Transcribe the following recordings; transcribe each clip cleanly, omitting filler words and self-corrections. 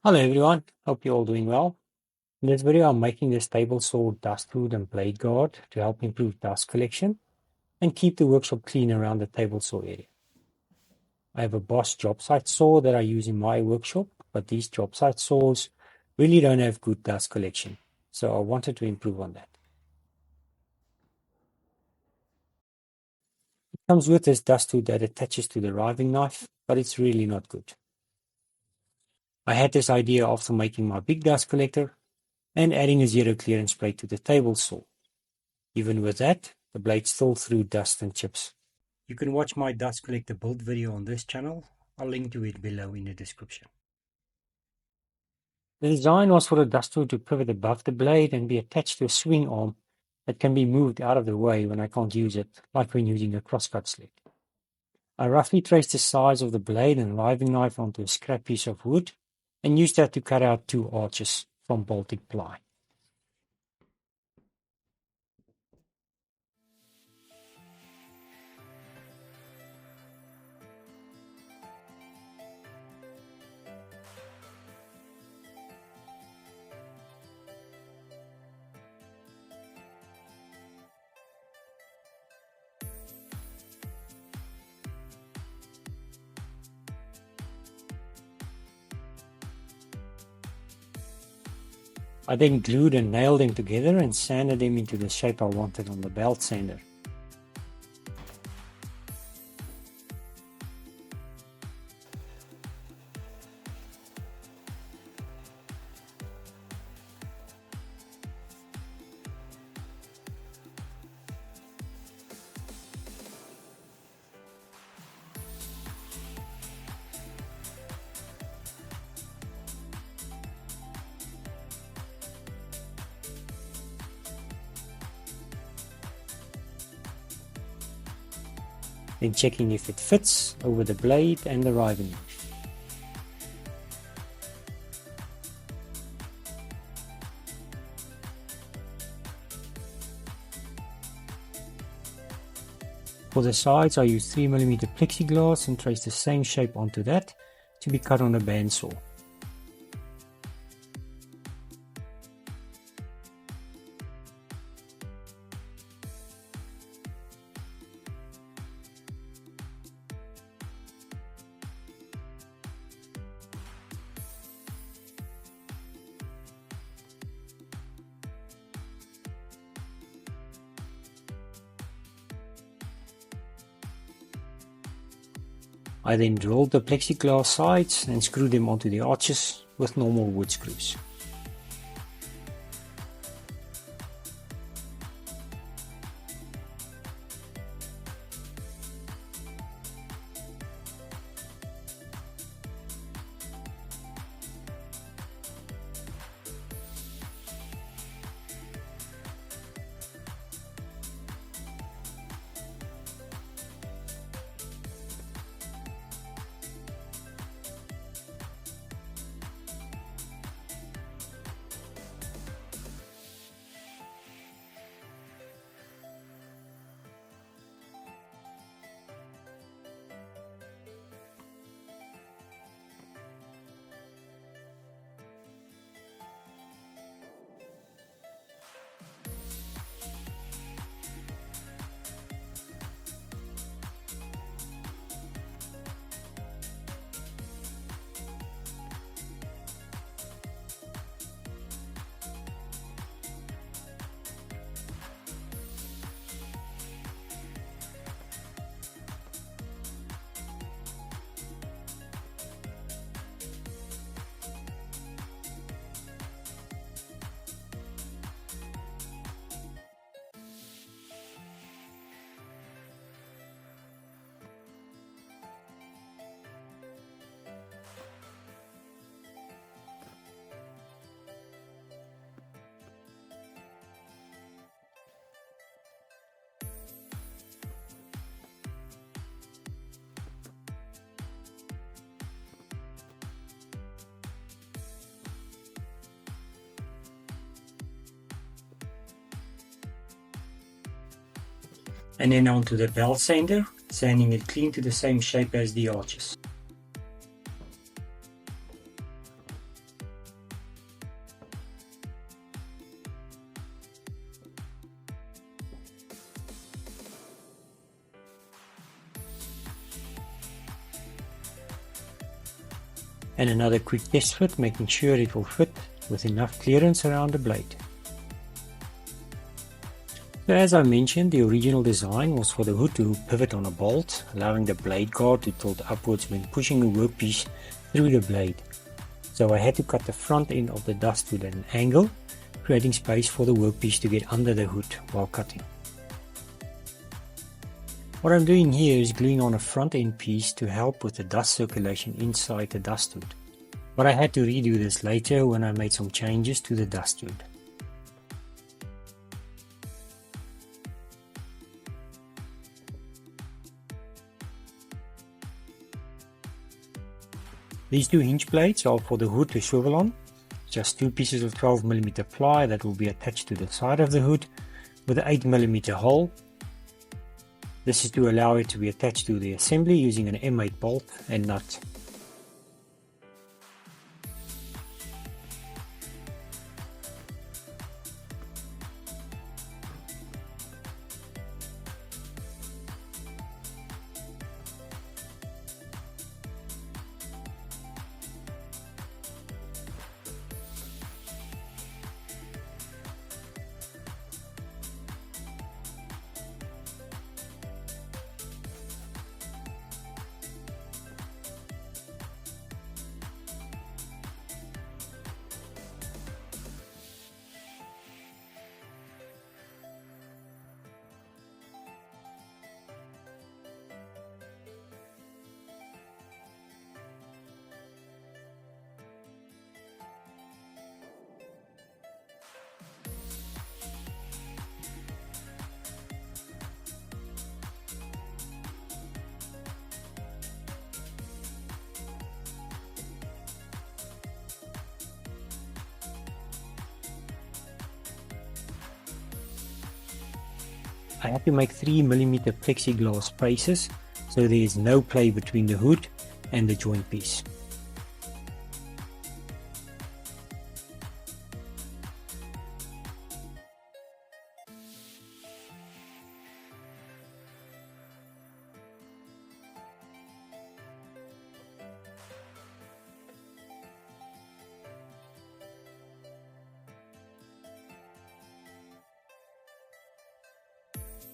Hello everyone, hope you're all doing well. In this video I'm making this table saw dust hood and blade guard to help improve dust collection and keep the workshop clean around the table saw area. I have a Bosch job site saw that I use in my workshop, but these job site saws really don't have good dust collection, so I wanted to improve on that. It comes with this dust hood that attaches to the riving knife, but it's really not good. I had this idea after making my big dust collector and adding a zero clearance plate to the table saw. Even with that, the blade still threw dust and chips. You can watch my dust collector build video on this channel. I'll link to it below in the description. The design was for the dust hood to pivot above the blade and be attached to a swing arm that can be moved out of the way when I can't use it, like when using a crosscut sled. I roughly traced the size of the blade and riving knife onto a scrap piece of wood and used that to cut out two arches from Baltic ply. I then glued and nailed them together and sanded them into the shape I wanted on the belt sander. Then checking if it fits over the blade and the riving knife. For the sides I used 3mm plexiglass and traced the same shape onto that to be cut on a bandsaw. I then drilled the plexiglass sides and screwed them onto the arches with normal wood screws. And then onto the belt sander, sanding it clean to the same shape as the arches. and another quick test fit, making sure it will fit with enough clearance around the blade. So as I mentioned, the original design was for the hood to pivot on a bolt, allowing the blade guard to tilt upwards when pushing a workpiece through the blade. So I had to cut the front end of the dust hood at an angle, creating space for the workpiece to get under the hood while cutting. What I'm doing here is gluing on a front end piece to help with the dust circulation inside the dust hood. But I had to redo this later when I made some changes to the dust hood. These two hinge plates are for the hood to swivel on. Just two pieces of 12mm ply that will be attached to the side of the hood with an 8mm hole. This is to allow it to be attached to the assembly using an M8 bolt and nut. I had to make 3mm plexiglass spaces so there is no play between the hood and the joint piece.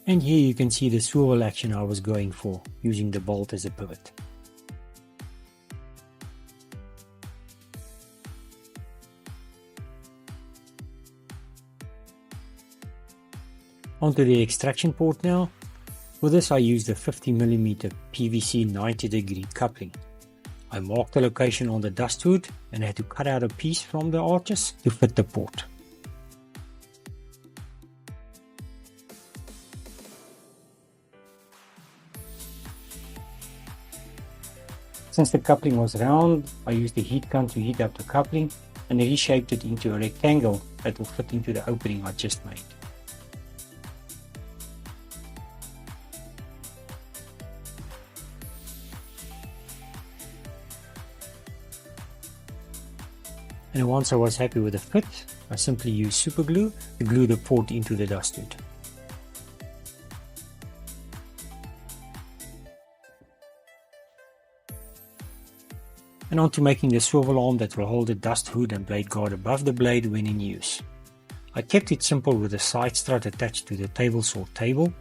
And here you can see the swivel action I was going for, using the bolt as a pivot. Onto the extraction port now. For this I used a 50mm PVC 90° coupling. I marked the location on the dust hood and had to cut out a piece from the arches to fit the port. Since the coupling was round, I used the heat gun to heat up the coupling and reshaped it into a rectangle that will fit into the opening I just made. And once I was happy with the fit, I simply used super glue to glue the port into the dust hood. And on to making the swivel arm that will hold the dust hood and blade guard above the blade when in use. I kept it simple with a side strut attached to the table saw table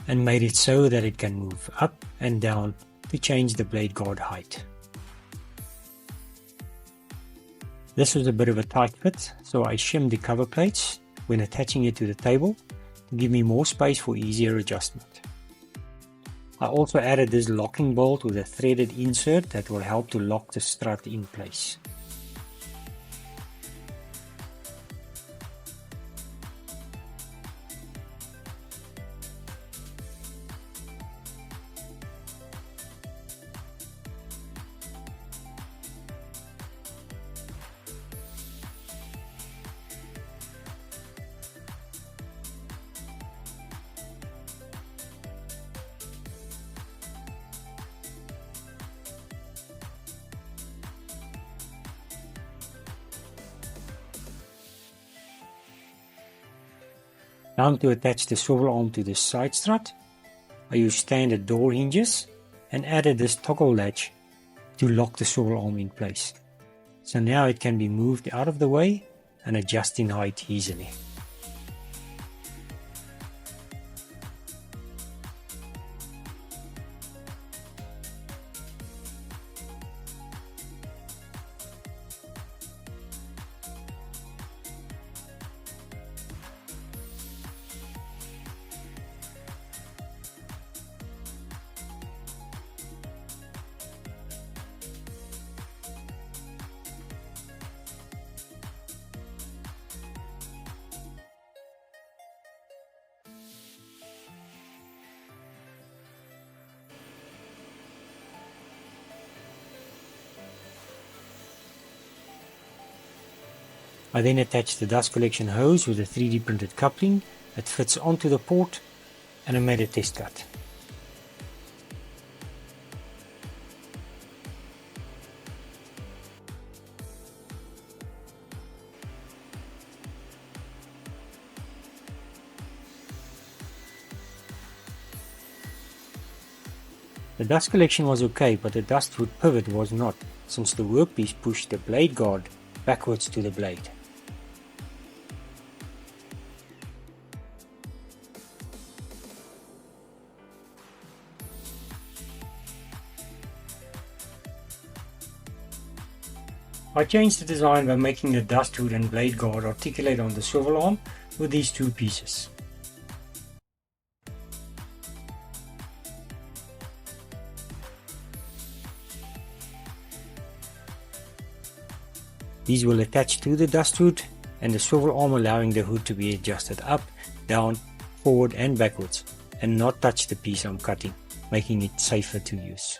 and made it so that it can move up and down to change the blade guard height. This was a bit of a tight fit, so I shimmed the cover plates when attaching it to the table to give me more space for easier adjustment. I also added this locking bolt with a threaded insert that will help to lock the strut in place. Now to attach the swivel arm to the side strut, I used standard door hinges and added this toggle latch to lock the swivel arm in place. so now it can be moved out of the way and adjust in height easily. I then attached the dust collection hose with a 3D printed coupling that fits onto the port, and I made a test cut. The dust collection was okay, but the dust wood pivot was not, since the workpiece pushed the blade guard backwards to the blade. I changed the design by making the dust hood and blade guard articulate on the swivel arm with these two pieces. These will attach to the dust hood and the swivel arm, allowing the hood to be adjusted up, down, forward and backwards, and not touch the piece I'm cutting, making it safer to use.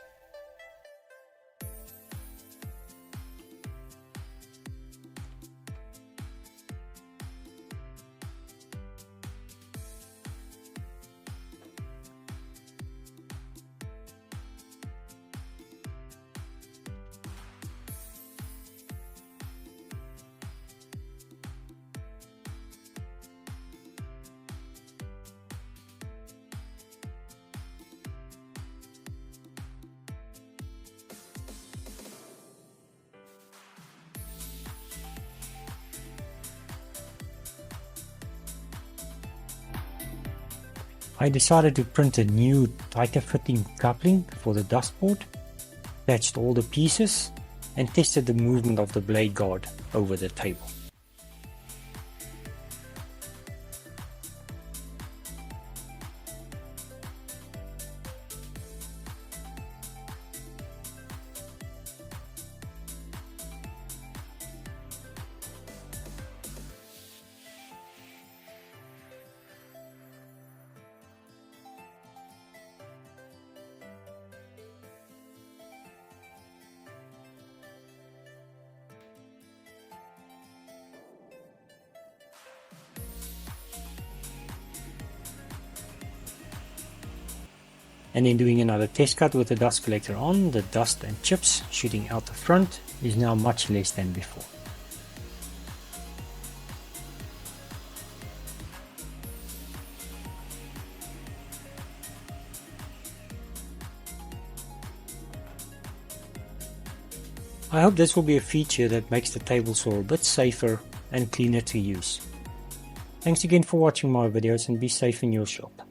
I decided to print a new tighter fitting coupling for the dust port, attached all the pieces and tested the movement of the blade guard over the table. And then doing another test cut with the dust collector on, the dust and chips shooting out the front is now much less than before. I hope this will be a feature that makes the table saw a bit safer and cleaner to use. Thanks again for watching my videos, and be safe in your shop.